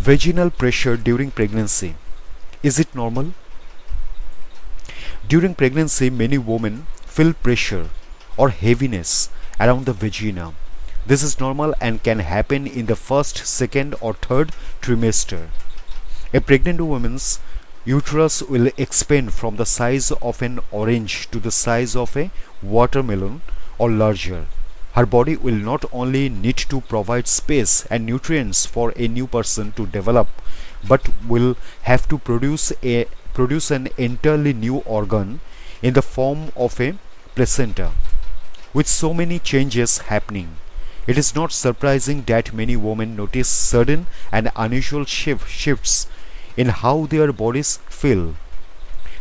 Vaginal pressure during pregnancy. Is it normal? During pregnancy, many women feel pressure or heaviness around the vagina. This is normal and can happen in the first, second, or third trimester. A pregnant woman's uterus will expand from the size of an orange to the size of a watermelon or larger. Her body will not only need to provide space and nutrients for a new person to develop, but will have to produce an entirely new organ in the form of a placenta. With so many changes happening, it is not surprising that many women notice sudden and unusual shifts in how their bodies feel.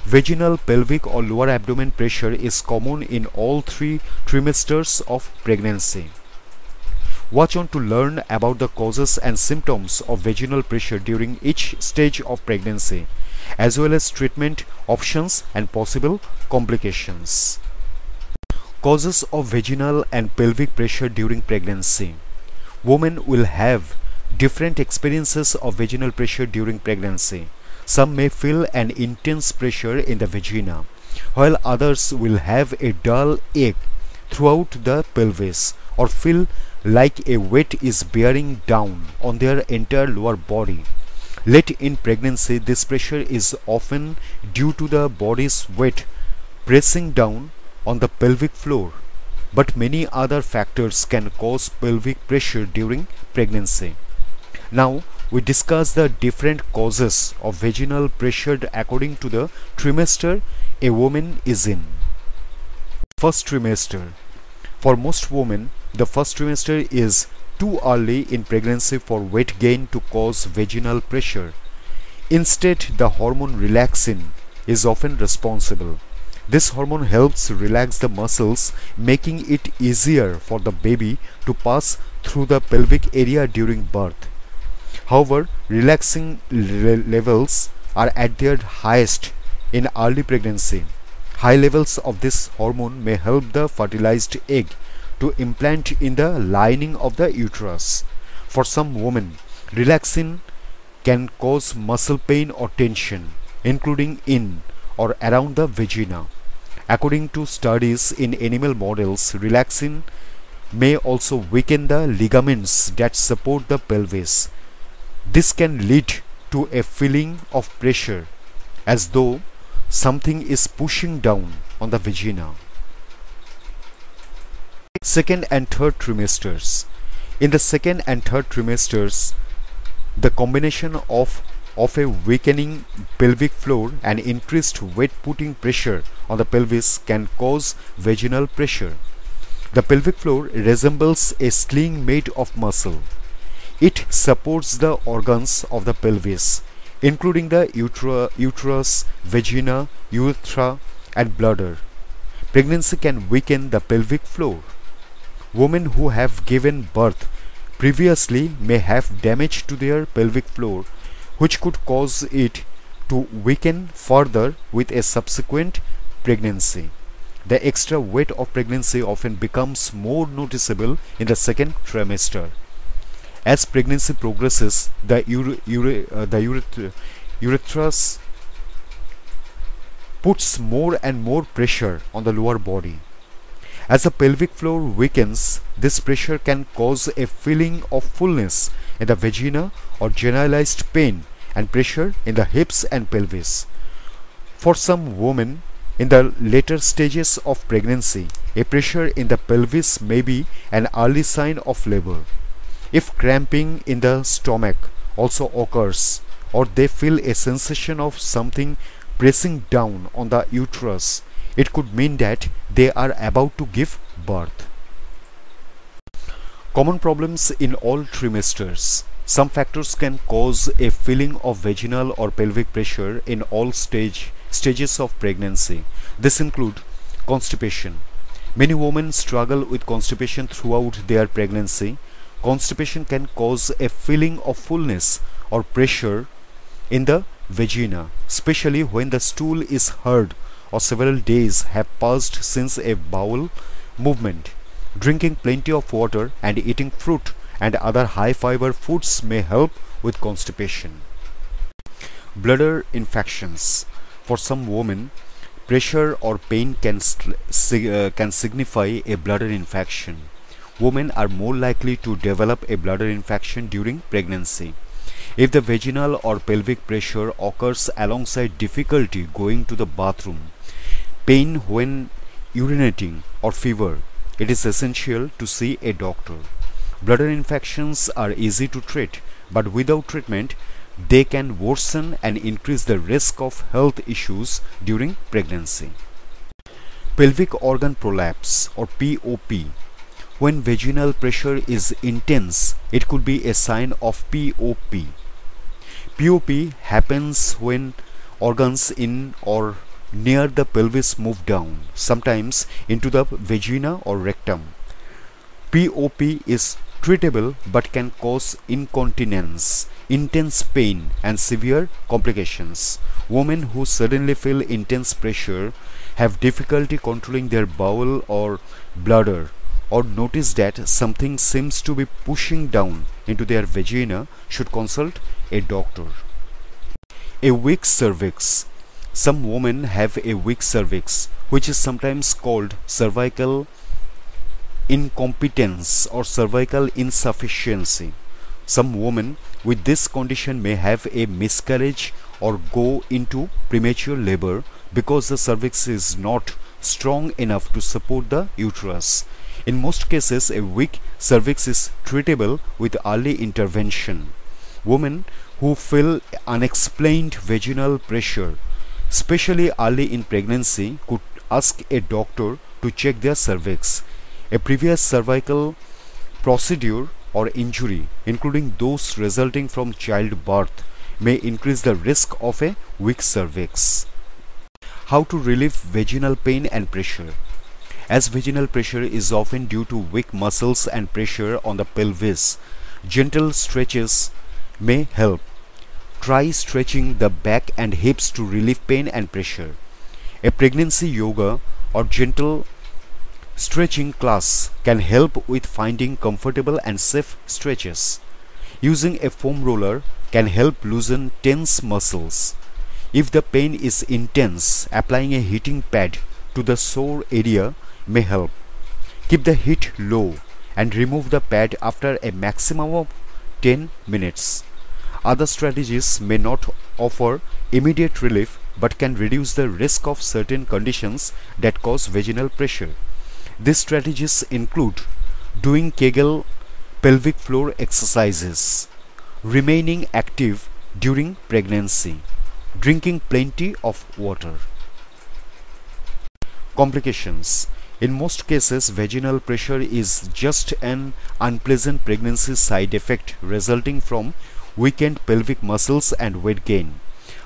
Vaginal, pelvic, or lower abdomen pressure is common in all 3 trimesters of pregnancy. Watch on to learn about the causes and symptoms of vaginal pressure during each stage of pregnancy, as well as treatment options and possible complications. Causes of vaginal and pelvic pressure during pregnancy. Women will have different experiences of vaginal pressure during pregnancy. Some may feel an intense pressure in the vagina, while others will have a dull ache throughout the pelvis or feel like a weight is bearing down on their entire lower body. Late in pregnancy, this pressure is often due to the body's weight pressing down on the pelvic floor, but many other factors can cause pelvic pressure during pregnancy. Now, we discuss the different causes of vaginal pressure according to the trimester a woman is in. First trimester. For most women, the first trimester is too early in pregnancy for weight gain to cause vaginal pressure. Instead, the hormone relaxin is often responsible. This hormone helps relax the muscles, making it easier for the baby to pass through the pelvic area during birth. However, relaxing levels are at their highest in early pregnancy. High levels of this hormone may help the fertilized egg to implant in the lining of the uterus. For some women, relaxin can cause muscle pain or tension, including in or around the vagina. According to studies in animal models, relaxin may also weaken the ligaments that support the pelvis. This can lead to a feeling of pressure, as though something is pushing down on the vagina. Second and third trimesters. In the second and third trimesters, the combination of a weakening pelvic floor and increased weight putting pressure on the pelvis can cause vaginal pressure. The pelvic floor resembles a sling made of muscle. It supports the organs of the pelvis, including the uterus, vagina, urethra, and bladder. Pregnancy can weaken the pelvic floor. Women who have given birth previously may have damage to their pelvic floor, which could cause it to weaken further with a subsequent pregnancy. The extra weight of pregnancy often becomes more noticeable in the second trimester. As pregnancy progresses, the urethra puts more and more pressure on the lower body. As the pelvic floor weakens, this pressure can cause a feeling of fullness in the vagina or generalized pain and pressure in the hips and pelvis. For some women in the later stages of pregnancy, a pressure in the pelvis may be an early sign of labor. If cramping in the stomach also occurs, or they feel a sensation of something pressing down on the uterus, it could mean that they are about to give birth. Common problems in all trimesters. Some factors can cause a feeling of vaginal or pelvic pressure in all stages of pregnancy. This include constipation. Many women struggle with constipation throughout their pregnancy. Constipation can cause a feeling of fullness or pressure in the vagina, especially when the stool is hard or several days have passed since a bowel movement. Drinking plenty of water and eating fruit and other high fiber foods may help with constipation. Bladder infections. For some women, pressure or pain can signify a bladder infection. Women are more likely to develop a bladder infection during pregnancy. If the vaginal or pelvic pressure occurs alongside difficulty going to the bathroom, pain when urinating, or fever, it is essential to see a doctor. Bladder infections are easy to treat, but without treatment, they can worsen and increase the risk of health issues during pregnancy. Pelvic organ prolapse, or POP. When vaginal pressure is intense, it could be a sign of POP. POP happens when organs in or near the pelvis move down, sometimes into the vagina or rectum. POP is treatable but can cause incontinence, intense pain, and severe complications. Women who suddenly feel intense pressure, have difficulty controlling their bowel or bladder, or notice that something seems to be pushing down into their vagina should consult a doctor. A weak cervix. Some women have a weak cervix, which is sometimes called cervical incompetence or cervical insufficiency. Some women with this condition may have a miscarriage or go into premature labor because the cervix is not strong enough to support the uterus. In most cases, a weak cervix is treatable with early intervention. Women who feel unexplained vaginal pressure, especially early in pregnancy, could ask a doctor to check their cervix. A previous cervical procedure or injury, including those resulting from childbirth, may increase the risk of a weak cervix. How to relieve vaginal pain and pressure. As vaginal pressure is often due to weak muscles and pressure on the pelvis, gentle stretches may help. Try stretching the back and hips to relieve pain and pressure. A pregnancy yoga or gentle stretching class can help with finding comfortable and safe stretches. Using a foam roller can help loosen tense muscles. If the pain is intense, applying a heating pad to the sore area may help. Keep the heat low and remove the pad after a maximum of 10 minutes. Other strategies may not offer immediate relief but can reduce the risk of certain conditions that cause vaginal pressure. These strategies include doing Kegel pelvic floor exercises, remaining active during pregnancy, drinking plenty of water. Complications. In most cases, vaginal pressure is just an unpleasant pregnancy side effect resulting from weakened pelvic muscles and weight gain.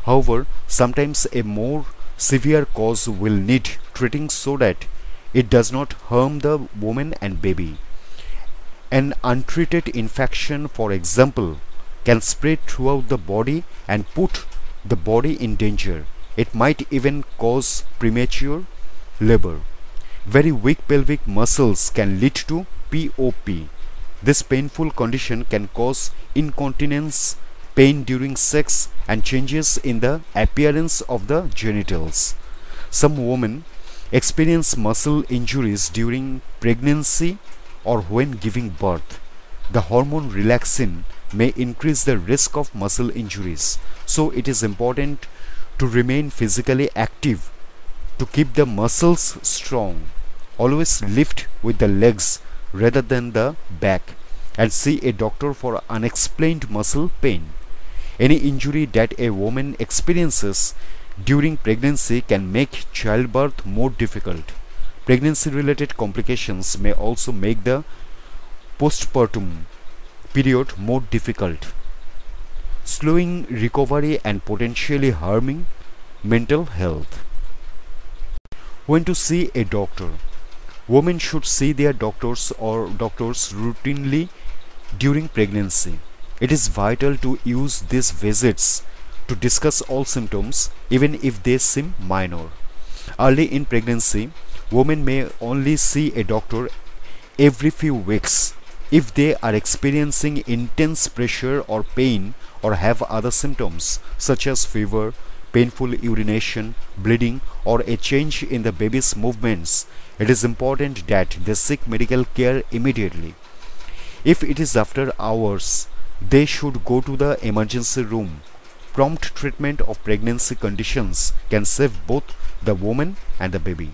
However, sometimes a more severe cause will need treating so that it does not harm the woman and baby. An untreated infection, for example, can spread throughout the body and put the body in danger. It might even cause premature labor. Very weak pelvic muscles can lead to POP. This painful condition can cause incontinence, pain during sex, and changes in the appearance of the genitals. Some women experience muscle injuries during pregnancy or when giving birth. The hormone relaxin may increase the risk of muscle injuries, so it is important to remain physically active to keep the muscles strong. Always lift with the legs rather than the back and see a doctor for unexplained muscle pain. Any injury that a woman experiences during pregnancy can make childbirth more difficult. Pregnancy-related complications may also make the postpartum period more difficult, slowing recovery and potentially harming mental health. When to see a doctor. Women should see their doctors routinely during pregnancy. It is vital to use these visits to discuss all symptoms, even if they seem minor. Early in pregnancy, women may only see a doctor every few weeks. If they are experiencing intense pressure or pain or have other symptoms such as fever, painful urination, bleeding, or a change in the baby's movements, it is important that they seek medical care immediately. If it is after hours, they should go to the emergency room. Prompt treatment of pregnancy conditions can save both the woman and the baby.